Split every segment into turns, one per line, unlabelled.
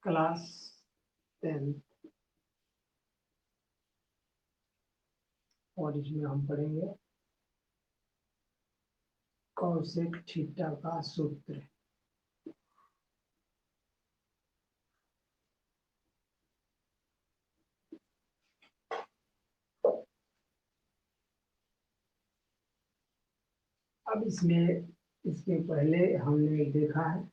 Class 10 और इसमें हम पढ़ेंगे कौशिक थीटा का सूत्र। अब इसमें इसके पहले हमने देखा है,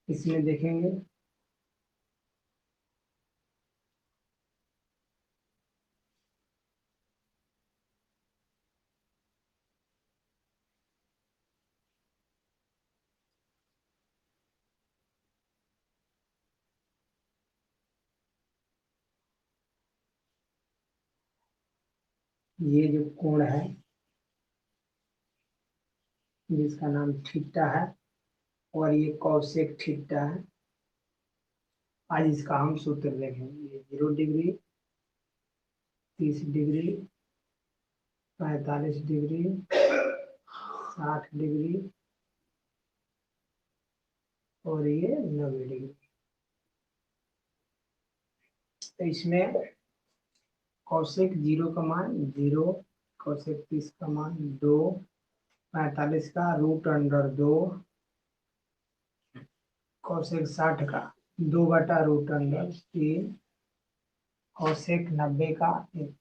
इसमें देखेंगे ये जो कोण है जिसका नाम थीटा है और ये कौशिक थीटा है। आज इसका हम सूत्र देखेंगे। 0 डिग्री, 30 डिग्री, 45 डिग्री, 60 डिग्री और ये 90 डिग्री। तो इसमें कौशिक 0 का मान 0, कौशिक 30 का मान 2, 45 का √2, कौशिक 60 का 2/√3, कौशिक 90 का 1।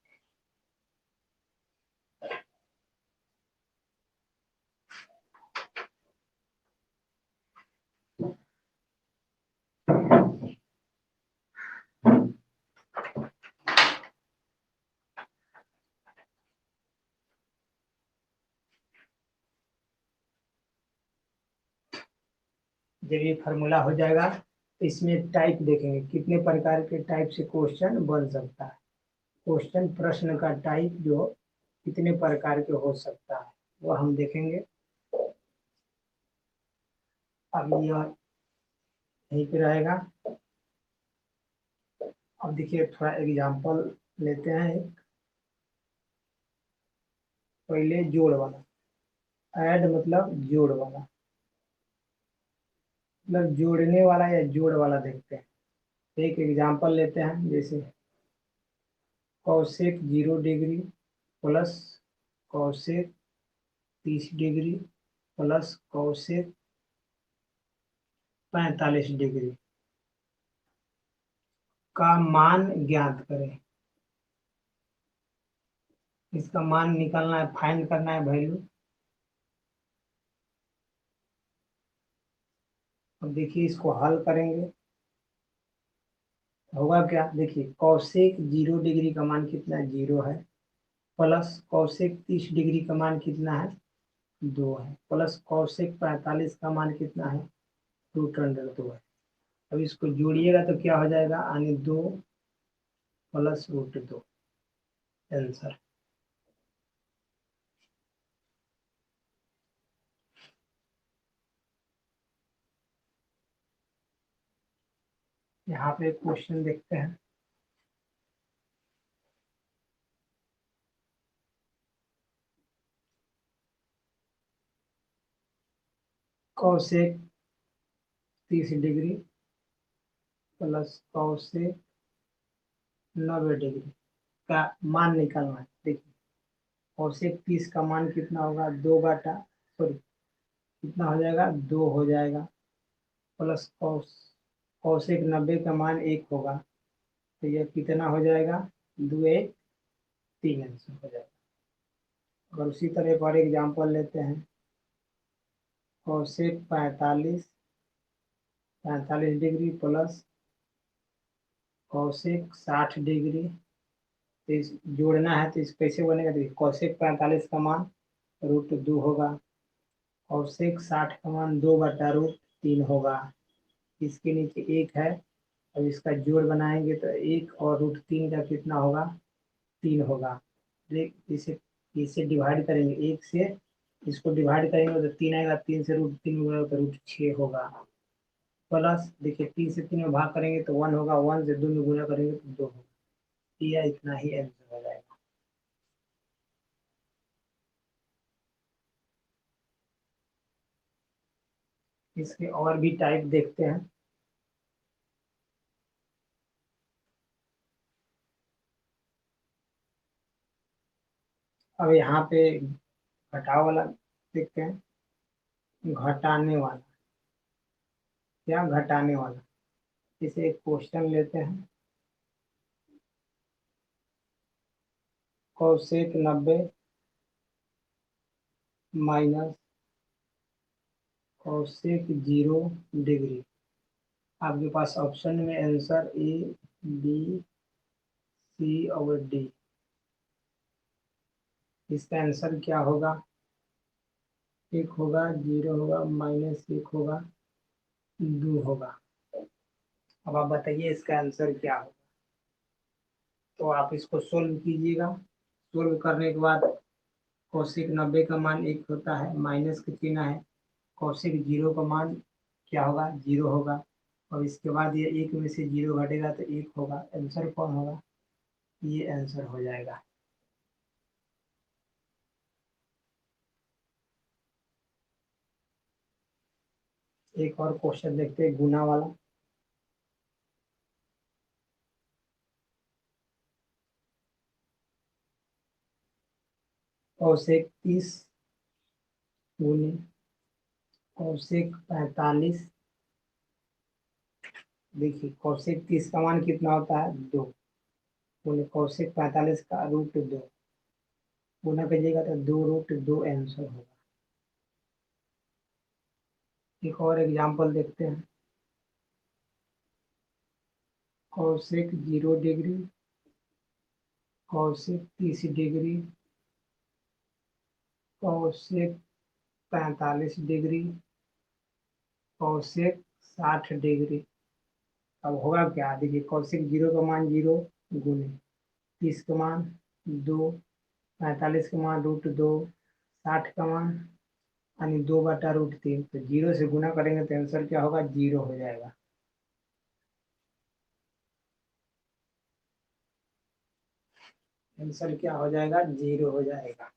जब ये फार्मूला हो जाएगा तो इसमें टाइप देखेंगे कितने प्रकार के टाइप से क्वेश्चन बन सकता है। क्वेश्चन प्रश्न का टाइप जो कितने प्रकार के हो सकता है वो हम देखेंगे। अब यह यहीं पे रहेगा। अब देखिए थोड़ा एग्जांपल लेते हैं। पहले जोड़ वाला, ऐड मतलब जोड़ वाला, मतलब जोड़ने वाला या जोड़ वाला देखते हैं। एक एग्जांपल लेते हैं, जैसे Kaushik 0 degree plus Kaushik 30 degree plus Kaushik 45 degree का मान ज्ञात करें। इसका मान निकालना है, फाइंड करना है वैल्यू। अब देखिए इसको हल करेंगे, होगा क्या। देखिए कौशिक 0 डिग्री का मान कितना है, 0 है, प्लस कौशिक 30 डिग्री का मान कितना है, 2 है, प्लस कौशिक 45 का मान कितना है, √2 है। अब इसको जोड़िएगा तो क्या हो जाएगा, यानी 2 प्लस √2 आंसर। यहाँ पे क्वेश्चन देखते हैं। Kaushik 30 degree plus Kaushik 90 degree का मान निकालना है। देखिए कौशिक 30 का मान कितना होगा, 2/, कितना हो जाएगा, 2 हो जाएगा, प्लस कौशिक 90 का मान 1 होगा, तो यह कितना हो जाएगा, 2 1 3 आंसर हो जाएगा। अगर उसी तरह एक और एग्जाम्पल लेते हैं, Kaushik 45 degree plus Kaushik 60 degree. तो इस जोड़ना है तो इस कैसे बनेगा, देखिए कौशिक 45 का मान √2 होगा, कौशिक 60 का मान 2/√3 होगा, इसके नीचे 1 है। अब इसका जोड़ बनाएंगे तो 1 और √3 का कितना होगा, 3 होगा। देख इसे इसे डिवाइड करेंगे, 1 से इसको डिवाइड करेंगे तो 3 आएगा, 3 से √3 होगा तो √6 होगा, प्लस देखिए 3 से 3 में भाग करेंगे तो 1 होगा, 1 से 2 में गुना करेंगे तो 2 होगा। यह इतना ही आंसर हो जाएगा। इसके और भी टाइप देखते हैं। अब यहाँ पे घटाव वाला देखते हैं। घटाने वाला, क्या घटाने वाला, इसे एक क्वेश्चन लेते हैं। Kaushik 90 minus Kaushik 0 degree. आपके पास ऑप्शन में आंसर ए, बी, सी और डी। इसका आंसर क्या होगा? 1 होगा, 0 होगा, -1 होगा, 2 होगा। अब आप बताइए इसका आंसर क्या होगा। तो आप इसको सोल्व कीजिएगा। सोल्व करने के बाद कौशिक 90 का मान 1 होता है, माइनस का चिन्ह है। कौशिक 0 का मान क्या होगा? 0 होगा। और इसके बाद ये 1 में से 0 घटेगा तो 1 होगा। आंसर कौन होगा? ये आंसर हो जाएगा। एक और क्वेश्चन देखते हैं, गुना वाला। कौशिक 30 गुने कौशिक 45। देखिए कौशिक 30 का मान कितना होता है? 2 गुने कौशिक 45 का √2। गुना कीजिएगा तो 2√2 आंसर होगा। एक और एग्जाम्पल देखते हैं। Kaushik 0 degree, Kaushik 30 degree, Kaushik 45 degree, Kaushik 60 degree. अब होगा क्या? देखिए कौशिक 0 का मान 0 गुने 30 का मान 2, 45 का मान √2, 60 का मान यानी 2/√3। तो 0 से गुना करेंगे तो आंसर क्या होगा? 0 हो जाएगा। आंसर क्या हो जाएगा? 0 हो जाएगा।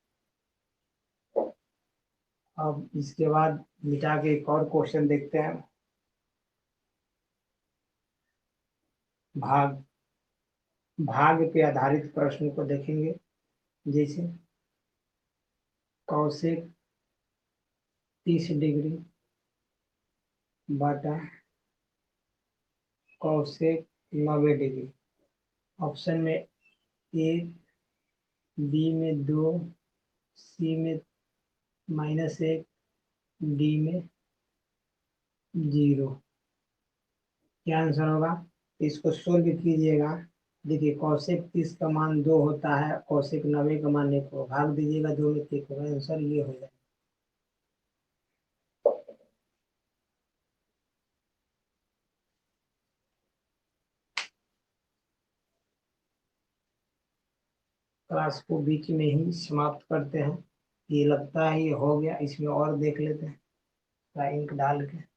अब इसके बाद मिटा के एक और क्वेश्चन देखते हैं। भाग भाग पे आधारित प्रश्न को देखेंगे। जैसे कौशिक 30 डिग्री बटा कौशिक 90 डिग्री। ऑप्शन में ए, बी में 2, सी में -1, डी में 0। क्या आंसर होगा? इसको सोल्व कीजिएगा। देखिए कौशिक 30 का मान 2 होता है, कौशिक 90 का मान 1 को भाग दीजिएगा 2 में, 1 होगा। आंसर ये हो जाएगा। क्लास को बीच में ही समाप्त करते हैं। ये लगता है ये हो गया, इसमें और देख लेते हैं थोड़ा इंक डाल के।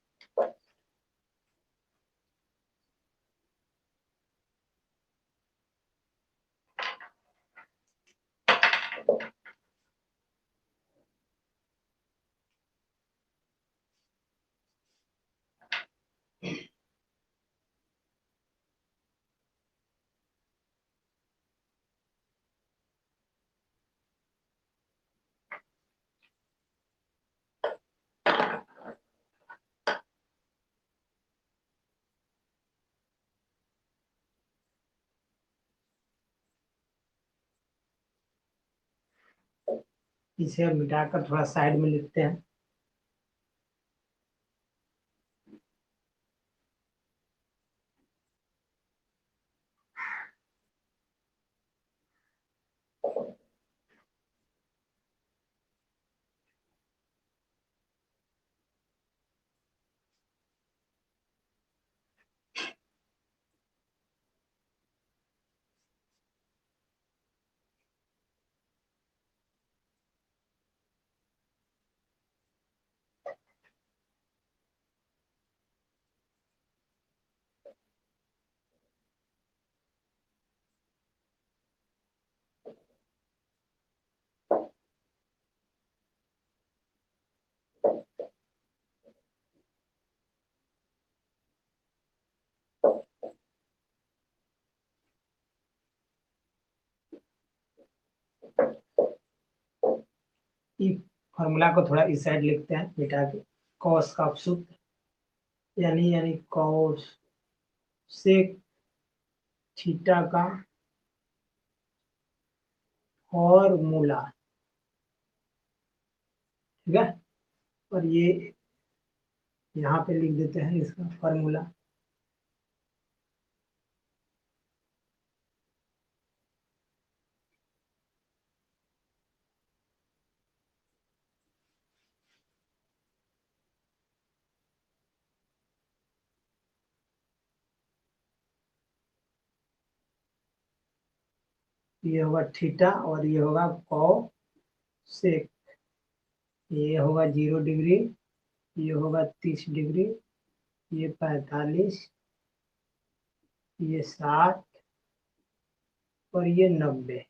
इसे अब मिटाकर थोड़ा साइड में लिखते हैं। फॉर्मूला को थोड़ा इस साइड लिखते हैं मिटा के। कॉस का सूत्र यानी कॉस सेक थीटा का फॉर्मूला, ठीक है। और ये यहाँ पे लिख देते हैं इसका फॉर्मूला। ये होगा थीटा और ये होगा कॉस सेक। ये होगा 0 डिग्री, ये होगा 30 डिग्री, ये 45, ये 60 और ये 90।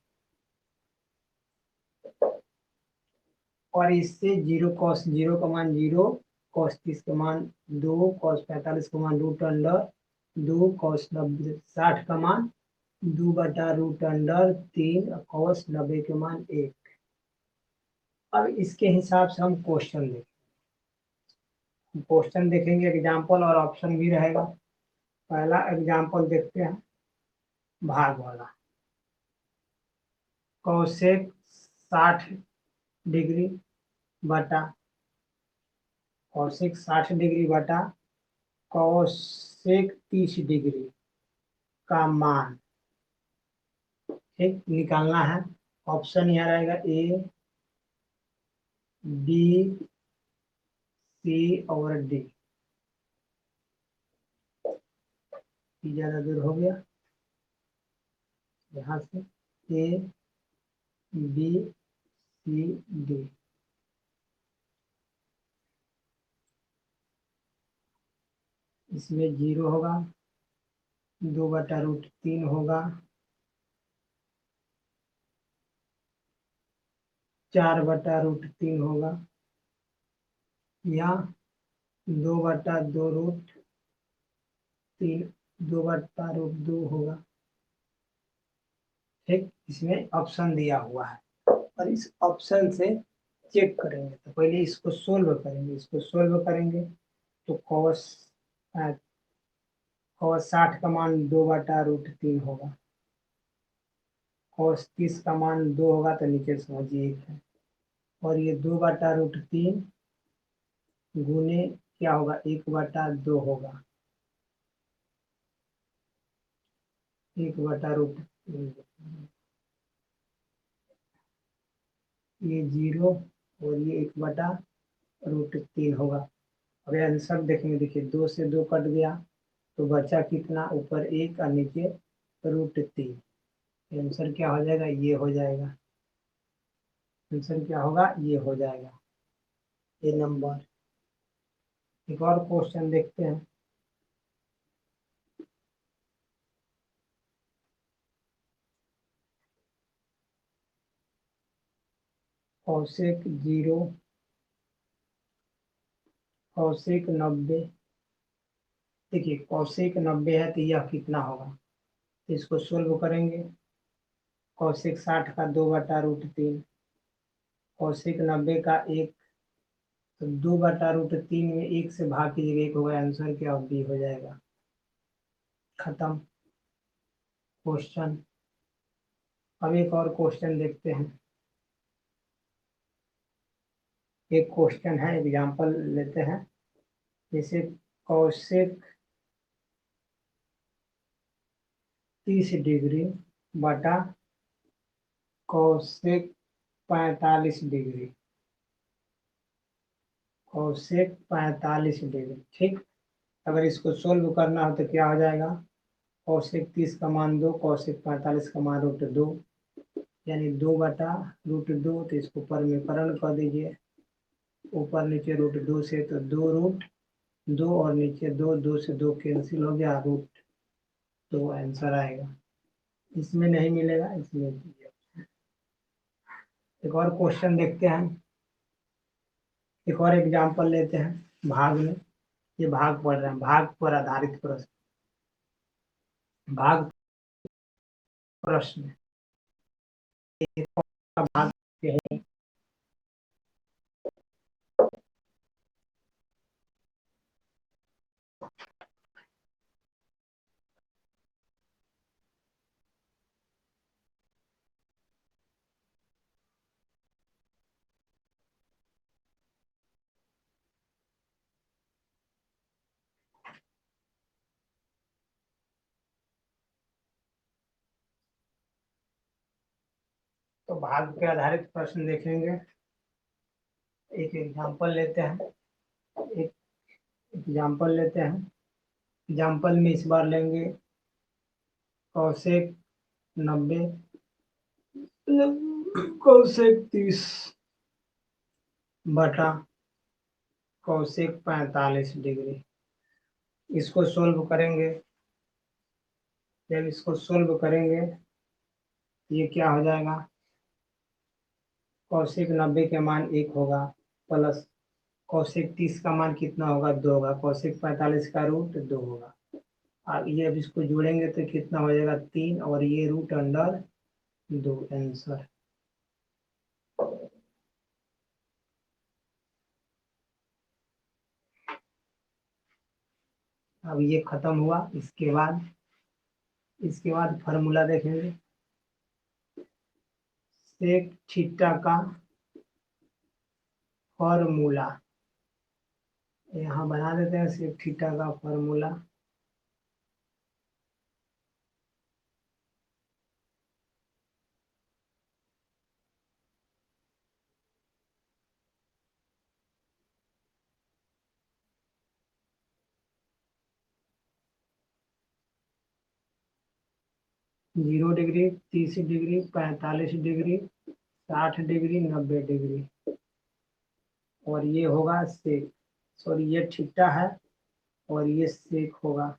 और इससे 0 का मान 0, कॉस 30 का मान 2, कॉस 45 का मान √2, कॉस 90 60 का मान 2/√3, कॉस 90 के मान 1। अब इसके हिसाब से हम क्वेश्चन देखेंगे, एग्जाम्पल और ऑप्शन भी रहेगा। पहला एग्जाम्पल देखते हैं, भाग वाला। कौशिक 60 डिग्री बटा कौशिक 60 डिग्री बटा कौशिक 30 डिग्री का मान, ठीक, निकालना है। ऑप्शन यहाँ रहेगा ए, बी, सी और डी। ज्यादा दूर हो गया, यहाँ से ए, बी, सी, डी। इसमें 0 होगा, 2/√3 होगा, 4/√3 होगा, या 2/2√3, 2/√2 होगा। ठीक, इसमें ऑप्शन दिया हुआ है और इस ऑप्शन से चेक करेंगे। तो पहले इसको सोल्व करेंगे तो cos 60 का मान 2/√3 होगा, cos 30 का मान 2 होगा तो नीचे समझिए 1 है, और ये 2/√3 गुने क्या होगा, 1/2 होगा, 1/√3, ये 0 और ये 1/√3 होगा। अब आंसर देखेंगे, देखिए 2 से 2 कट गया तो बचा कितना, ऊपर 1 और नीचे √3। आंसर क्या हो जाएगा, ये हो जाएगा। आंसर क्या होगा, ये हो जाएगा, ये नंबर। एक और क्वेश्चन देखते हैं। कौशिक 0, कौशिक 90। देखिए कौशिक 90 है तो यह कितना होगा, तो इसको सोल्व करेंगे। कौशिक 60 का 2/√3, कौशिक 90 का 1, तो 2/√3 में 1 से भाग कीजिएगा, 1 होगा, आंसर क्या बी हो जाएगा। खत्म क्वेश्चन। अब एक और क्वेश्चन देखते हैं। एक क्वेश्चन है, एग्जांपल लेते हैं। जैसे कौशिक 30 डिग्री बटा कौशिक 45 डिग्री, कौशिक 45 डिग्री, ठीक। अगर इसको सोल्व करना हो तो क्या हो जाएगा, कौशिक 30 का मान 2, कौशिक 45 का मान √2, यानी 2/√2। तो इसको परमीकरण कर दीजिए, ऊपर नीचे √2 से, तो 2√2 और नीचे 2, 2 से 2 कैंसिल हो गया, √2 आंसर आएगा। इसमें नहीं मिलेगा, इसमें दीजिए। एक और क्वेश्चन देखते हैं, एक और एग्जांपल लेते हैं भाग में। ये भाग पढ़ रहे हैं, भाग पर आधारित प्रश्न, भाग प्रश्न। एक का भाग है तो भाग पे आधारित प्रश्न देखेंगे। एक एग्जाम्पल लेते हैं। एक एग्जाम्पल लेते हैं। एग्जाम्पल में इस बार लेंगे कौशिक 90 कौशिक 30 बटा कौशिक 45 डिग्री। इसको सोल्व करेंगे। जब इसको सोल्व करेंगे ये क्या हो जाएगा, कौशिक 90 के मान 1 होगा प्लस कौशिक 30 का मान कितना होगा, 2 होगा। कौशिक 45 का रूट 2 होगा। अब ये अब इसको जोड़ेंगे तो कितना हो जाएगा, 3 और ये रूट अंडर 2 आंसर। अब ये खत्म हुआ। इसके बाद फार्मूला देखेंगे। सेक थीटा का फार्मूला यहाँ बना देते हैं। सेक थीटा का formula zero degree, 30 degree, 45 degree, 60 degree, 90 degree. और ये होगा सेक, सॉरी ये थीटा है और ये सेक होगा।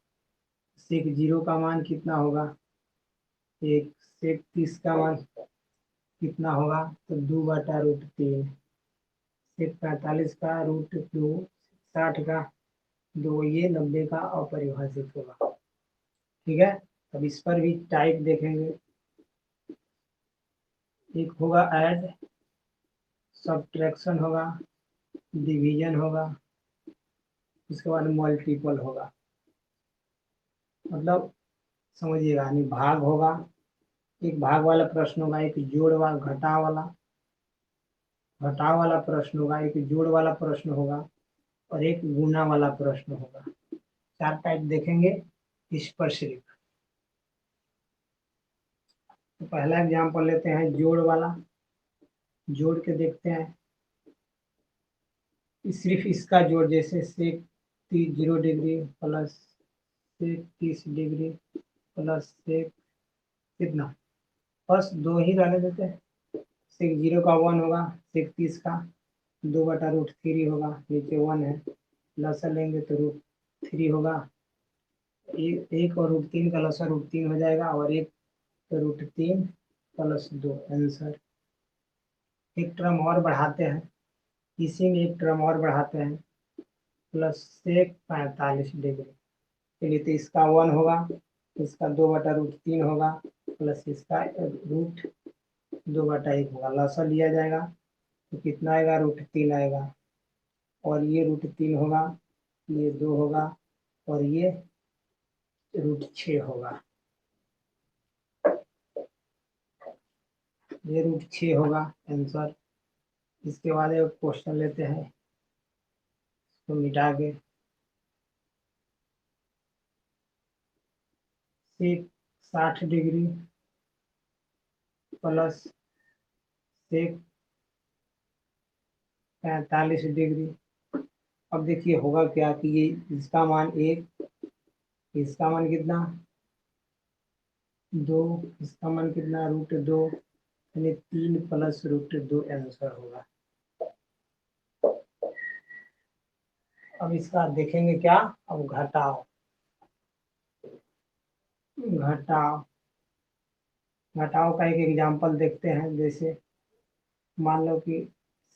सेक 0 का मान कितना होगा, एक। सेक 30 का मान कितना होगा, तो 2/√3। सेक 45 का √2, 60 का 2, ये 90 का अपरिभाषित होगा। ठीक है। अब इस पर भी टाइप देखेंगे। एक होगा ऐड, सब्ट्रैक्शन होगा, डिवीजन होगा, उसके बाद मल्टीपल होगा। मतलब समझिएगा, यानी भाग होगा, एक भाग वाला प्रश्न होगा, एक जोड़ वाला घटाव वाला प्रश्न होगा, एक जोड़ वाला प्रश्न होगा और एक गुना वाला प्रश्न होगा। 4 टाइप देखेंगे इस पर सिर्फ। तो पहला एग्जाम्पल लेते हैं जोड़ वाला। जोड़ के देखते हैं। सिर्फ इसका जोड़, जैसे sec 0 degree plus sec 30 degree plus sec कितना, बस 2 ही रहने देते हैं। सेक 0 का 1 होगा, सेक 30 का 2/√3 होगा, नीचे 1 है, लसा लेंगे तो √3 होगा। एक और √3 का लसा √3 हो जाएगा और एक तो √3 प्लस 2 आंसर। एक टर्म और बढ़ाते हैं, इसी में एक टर्म और बढ़ाते हैं, प्लस सेक 45 डिग्री। चलिए, तो इसका 1 होगा, इसका 2/√3 होगा, प्लस इसका √2/1 होगा। लसा लिया जाएगा तो कितना आएगा, √3 आएगा। और ये √3 होगा, ये 2 होगा और ये √6 होगा। ये √6 होगा आंसर। इसके बाद एक क्वेश्चन लेते हैं, इसको मिटा के। सेक 60 डिग्री प्लस सेक 45 डिग्री। अब देखिए होगा क्या कि ये इसका मान 1, इसका मान कितना 2, इसका मान कितना √2, यानी 3 प्लस √2 आंसर होगा। अब इसका देखेंगे क्या, अब घटाओ। घटाओ घटाओ का एक एग्जांपल देखते हैं। जैसे मान लो कि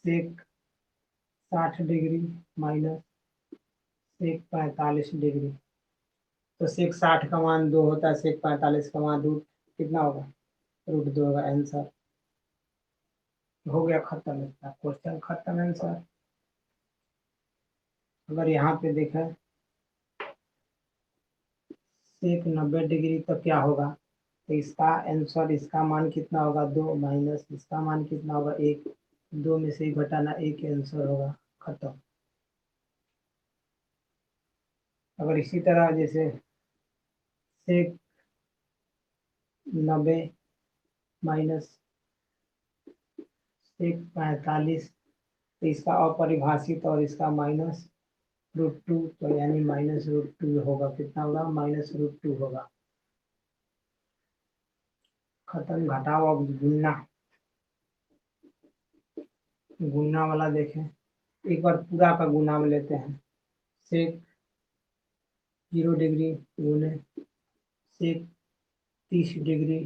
सेक 60 डिग्री माइनस सेक 45 डिग्री। तो सेक 60 का मान 2 होता है, सेक 45 का मान रूट कितना होगा, √2 होगा आंसर। हो गया खत्म, इसका क्वेश्चन खत्म आंसर। अगर यहाँ पे देखें सेक 90 डिग्री तो क्या होगा, तो इसका आंसर, इसका मान कितना होगा 2 माइनस इसका मान कितना होगा 1, 2 में से एक घटाना 1 आंसर होगा। खत्म। अगर इसी तरह जैसे सेक 90 माइनस सेक 45, तो इसका अपरिभाषित और इसका -√2, तो यानी -√2 होगा। कितना होगा? -√2 होगा। खत्म। घटाओ। अब गुना, गुना वाला देखें। एक बार पूरा का गुना में लेते हैं। सेक 0 डिग्री गुने सेक 30 डिग्री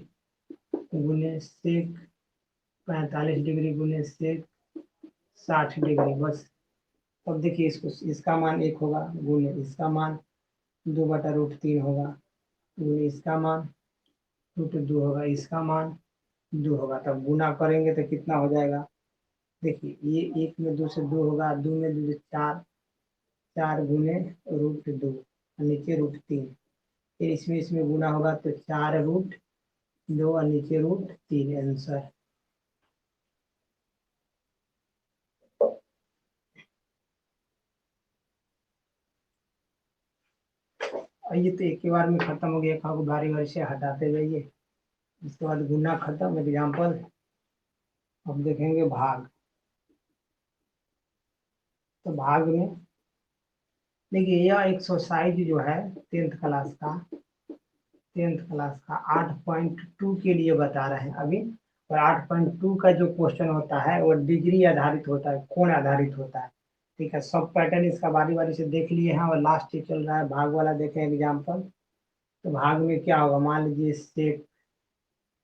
गुने सेक 45 डिग्री गुने सेक 60 डिग्री, बस। अब देखिए इसको, इसका मान 1 होगा गुने इसका मान 2/√3 होगा गुने इसका मान √2 होगा, इसका मान 2 होगा। तब गुना करेंगे तो कितना हो जाएगा? देखिए, ये 1 में 2 से 2 होगा, 2 में 2 से 4, 4 गुने √2, नीचे √3। फिर इसमें इसमें गुना होगा तो 4√2 और नीचे √3, आंसर। ये तो एक ही बार में खत्म हो गया। खाओ बारी बारी से हटाते जाइए। इसके बाद गुना खत्म। एग्जाम्पल। अब देखेंगे भाग। तो भाग में देखिए, यह एक्सरसाइज जो है 10th क्लास का 8.2 के लिए बता रहे हैं अभी। और 8.2 का जो क्वेश्चन होता है वो डिग्री आधारित होता है, कोण आधारित होता है। ठीक है, सब पैटर्न इसका बारी बारी से देख लिए हैं और लास्ट ये चल रहा है भाग वाला। देखें एग्जाम्पल। तो भाग में क्या होगा? मान लीजिए सेक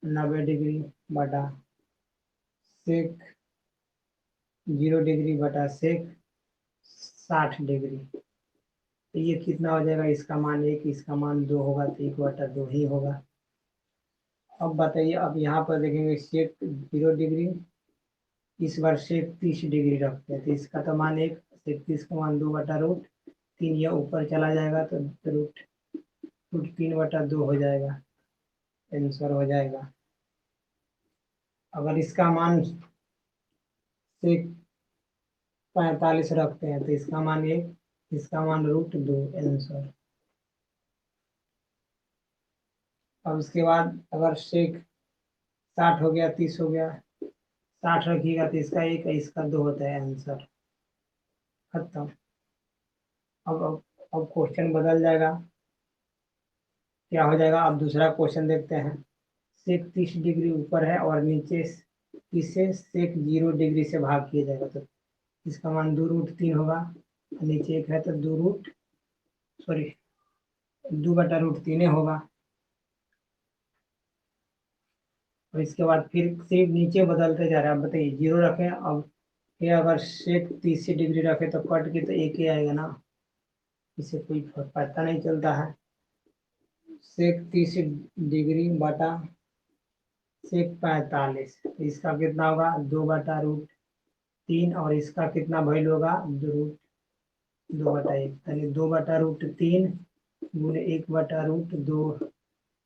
90 डिग्री बटा सेक 0 डिग्री बटा सेक 60 डिग्री, तो ये कितना हो जाएगा? इसका मान 1, इसका मान 2 होगा, तो 1/2 ही होगा। अब बताइए, अब यहाँ पर देखेंगे सेक 0 डिग्री, इस बार सेक 30 डिग्री रखते हैं, तो इसका तो मान 1, सेक 30 का मान 2/√3, यह ऊपर चला जाएगा तो √3/2 हो जाएगा, आंसर हो जाएगा। अगर इसका मान सेक 45 रखते हैं तो इसका मान 1, इसका मान √2, आंसर। अब इसके बाद अगर सेक 60 हो गया, 30 हो गया, 60 रखिएगा तो इसका 1 है, इसका 2 होता है, आंसर। खत्म। अब क्वेश्चन बदल जाएगा। क्या हो जाएगा? अब दूसरा क्वेश्चन देखते हैं। सेक 30 डिग्री ऊपर है और नीचे इसे सेक 0 डिग्री से भाग किया जाएगा, तो इसका मान 2√3 होगा। नीचे 1 है तो 2/√3 होगा। और इसके बाद फिर सिर्फ नीचे बदलते जा रहा है। अब बताइए, 0 रखें। अब ये अगर सेक 30 डिग्री रखे तो कट के तो 1 ही आएगा ना, इससे कोई पता नहीं चलता है। सेक 30 डिग्री बटा सेक 45, तो इसका कितना होगा? 2/√3, और इसका कितना वैल्यू होगा? 2/1, यानी 2/√3 गुने 1/√2,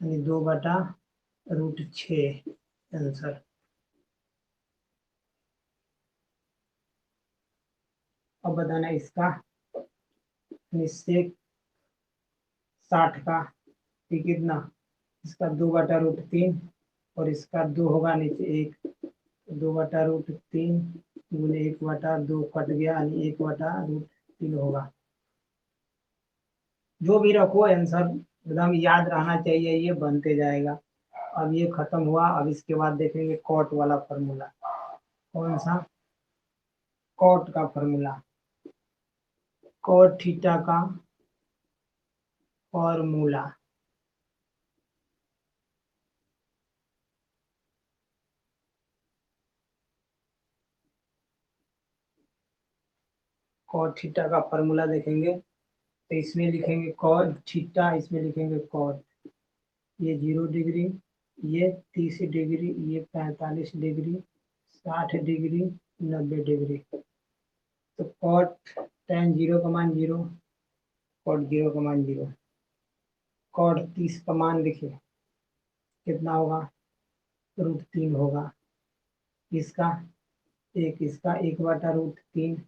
यानी 2/√6, आंसर। अब बताना इसका, यानी सेक 60 का ये कितना? इसका 2/√3 और इसका 2 होगा, नीचे 1, 2/√3 गुने 1/2 कट गया, यानी 1/√3 होगा। जो भी रखो आंसर एकदम याद रहना चाहिए, ये बनते जाएगा। अब ये खत्म हुआ। अब इसके बाद देखेंगे कॉट वाला फॉर्मूला। कौन सा? कॉट का फॉर्मूला। कॉट थीटा का फॉर्मूला। कॉट थीटा का फॉर्मूला देखेंगे तो इसमें लिखेंगे कॉट थीटा, इसमें लिखेंगे कॉट। ये 0 डिग्री, ये 30 डिग्री, ये 45 डिग्री, 60 डिग्री, 90 डिग्री। तो कॉट tan 0 का मान 0, कॉट 0 का मान 0। कॉट 30 का मान देखिए कितना होगा? √3 होगा। इसका 1, इसका 1/√3,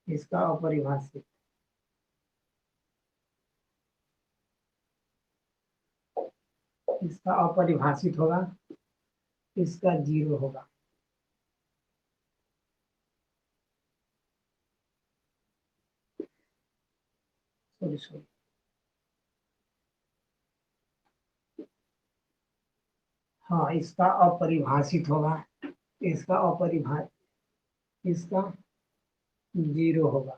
इसका अपरिभाषित। इसका अपरिभाषित होगा, इसका 0 होगा। सॉरी, हाँ इसका अपरिभाषित होगा, इसका अपरिभाषित, इसका 0 होगा।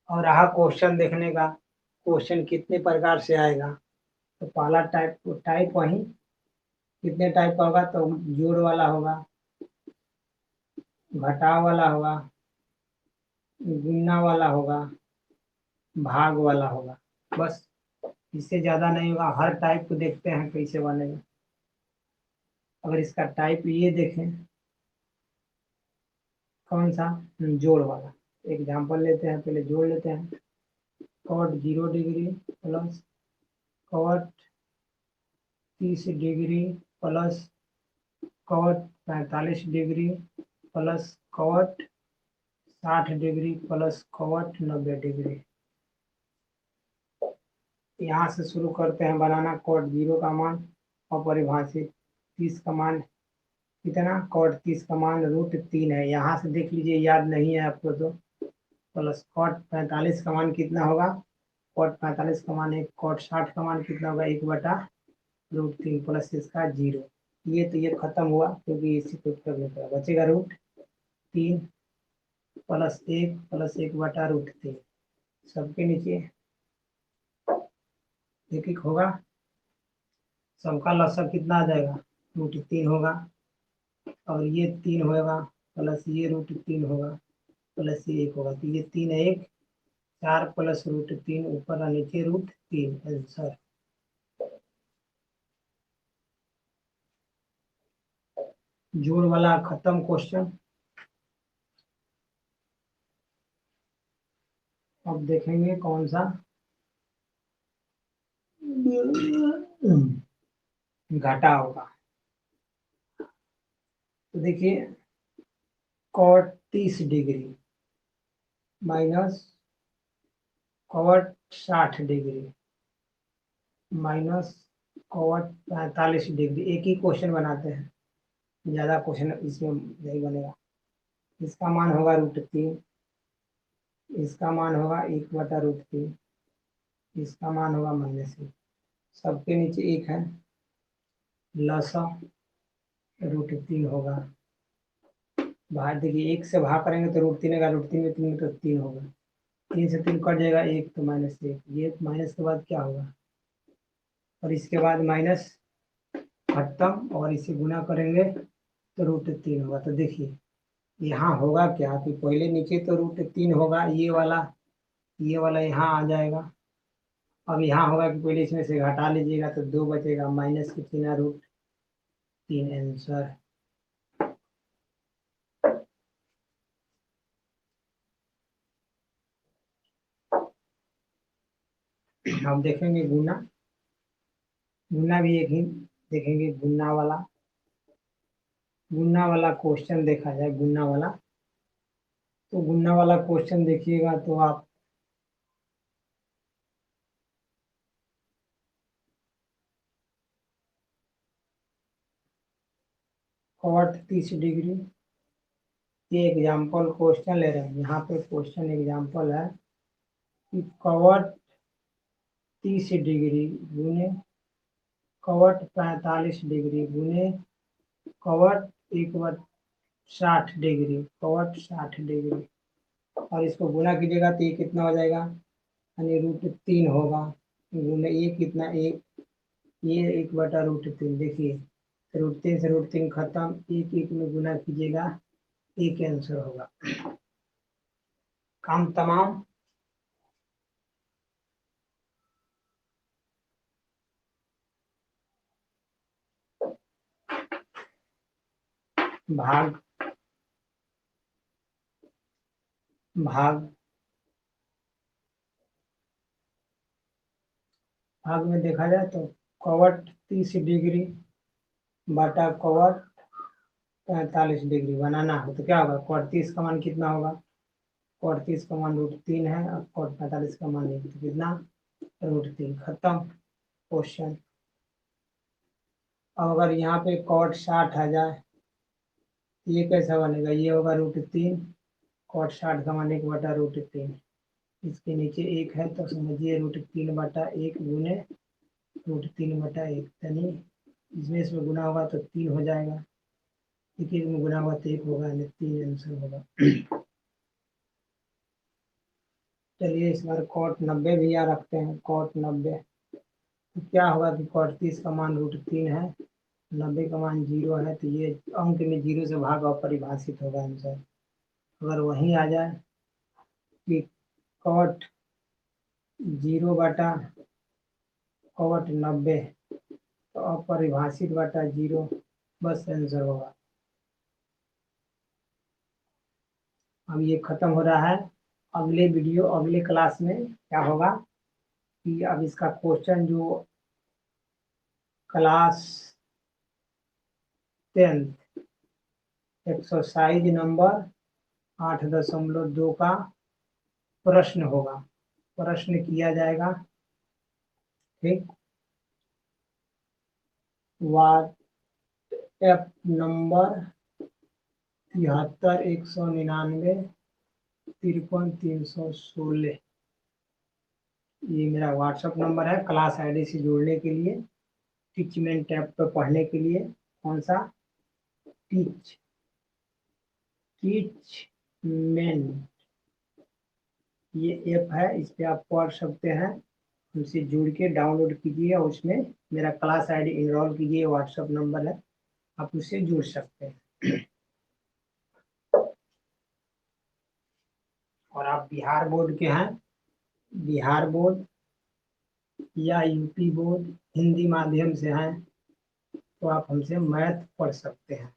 और रहा क्वेश्चन देखने का, क्वेश्चन कितने प्रकार से आएगा। तो पहला टाइप टाइप वही कितने टाइप का होगा, तो जोड़ वाला होगा, घटाव वाला होगा, गुणा वाला होगा, भाग वाला होगा, बस। इससे ज्यादा नहीं होगा। हर टाइप को देखते हैं कैसे बनेगा। अगर इसका टाइप ये देखें, कौन सा, जोड़ वाला। एग्जांपल लेते हैं, पहले जोड़ लेते हैं। Cot 0 degree plus cot 30 degree plus cot 45 degree plus cot 60 degree plus cot 90 degree. यहाँ से शुरू करते हैं बनाना। कॉट 0 का मान अपरिभाषित, 30 का मान कितना, कॉट 30 का मान √3 है। यहाँ से देख लीजिए, याद नहीं है आपको तो। प्लस कॉट 45 का मान कितना होगा, कॉट 45 का मान 1, कॉट 60 का मान कितना होगा, 1/√3 प्लस इसका 0। ये तो ये खत्म हुआ, क्योंकि इसी को करने का बचेगा √3 प्लस 1 प्लस 1/√3। सबके नीचे एक एक होगा, सबका लसक कितना आ जाएगा, √3 होगा। और ये 3 होगा प्लस ये √3 होगा प्लस ये 1 होगा। तो ये 3 है, 1 4 प्लस √3 ऊपर और नीचे √3 आंसर। जोड़ वाला खत्म क्वेश्चन। अब देखेंगे कौन सा घटा होगा। तो देखिए, cot 30 degree minus cot 60 degree minus cot 45 degree. एक ही क्वेश्चन बनाते हैं, ज्यादा क्वेश्चन इसमें नहीं बनेगा। इसका मान होगा √3, इसका मान होगा 1/√3, इसका मान होगा -1। सबके नीचे 1 है, लसा √3 होगा। भाग देखिए, 1 से भाग करेंगे तो √3 होगा, √3 में 3 तो 3 होगा, 3 से 3 कट जाएगा, 1 तो -1। ये माइनस के बाद क्या होगा, और इसके बाद माइनस खत्म, और इसे गुना करेंगे तो √3 होगा। तो देखिए यहाँ होगा क्या कि पहले नीचे तो √3 होगा, ये वाला यहाँ आ जाएगा। अब यहाँ होगा कि पहले इसमें से घटा लीजिएगा तो 2 बचेगा, माइनस के चिन्ह √3 आंसर। हम देखेंगे गुना, गुना भी एक ही देखेंगे। गुना वाला क्वेश्चन देखा जाए। गुना वाला, तो गुना वाला क्वेश्चन देखिएगा तो आप कॉट 30 डिग्री, ये एग्जाम्पल क्वेश्चन ले रहे हैं। यहाँ पे क्वेश्चन एग्जाम्पल है कि कॉट 30 डिग्री गुने कॉट 45 डिग्री गुने कॉट 1/60 डिग्री, कॉट 60 डिग्री। और इसको गुना कीजिएगा तो ये कितना हो जाएगा, यानी √3 होगा। गुने ये कितना, एक, ये 1/√3। देखिए, √3 से √3 खत्म, 1 1 में गुना कीजिएगा, 1 आंसर होगा। काम तमाम। भाग भाग भाग में देखा जाए तो कॉट 30 डिग्री बटा कॉट 45 डिग्री बनाना हो तो क्या होगा, कॉट 30 का मान कितना होगा, कॉट 30 का मान √3 है, और कॉट 45 का मान 1, तो कितना, √3। खत्म क्वेश्चन। अब अगर यहाँ पे कॉट 60 आ जाए, ये कैसा बनेगा, ये होगा √3, कॉट 60 का मान 1/√3। इसके नीचे 1 है तो समझिए √3/1 गुने √3/1, यानी इसमें गुना होगा तो 3 हो जाएगा, देखिए इसमें गुना होगा तो 1 होगा, यानी 3 आंसर होगा। चलिए इस बार cot 90 भी यहाँ रखते हैं, cot 90 तो क्या होगा कि cot 30 का मान √3 है, 90 का मान 0 है, तो ये अंक में 0 से भाग अपरिभाषित होगा आंसर। अगर वहीं आ जाए कि cot 0/cot 90 तो अपरिभाषित बटा 0 बस आंसर होगा। अब ये खत्म हो रहा है, अगले वीडियो अगले क्लास में क्या होगा कि अब इसका क्वेश्चन जो क्लास 10 एक्सरसाइज नंबर 8.2 का प्रश्न होगा, प्रश्न किया जाएगा। ठीक, व्हाट्सएप नंबर 73 199 53 316, ये मेरा व्हाट्सएप नंबर है क्लास आईडी से जुड़ने के लिए, टीचमेंट टैब पर पढ़ने के लिए। कौन सा? टीचमेंट, ये ऐप है, इस पे आप पढ़ सकते हैं, उनसे जुड़ के डाउनलोड कीजिए और उसमें मेरा क्लास आईडी इनरोल कीजिए, व्हाट्सएप नंबर है, आप उससे जुड़ सकते हैं। और आप बिहार बोर्ड के हैं, बिहार बोर्ड या यूपी बोर्ड हिंदी माध्यम से हैं, तो आप हमसे मैथ पढ़ सकते हैं।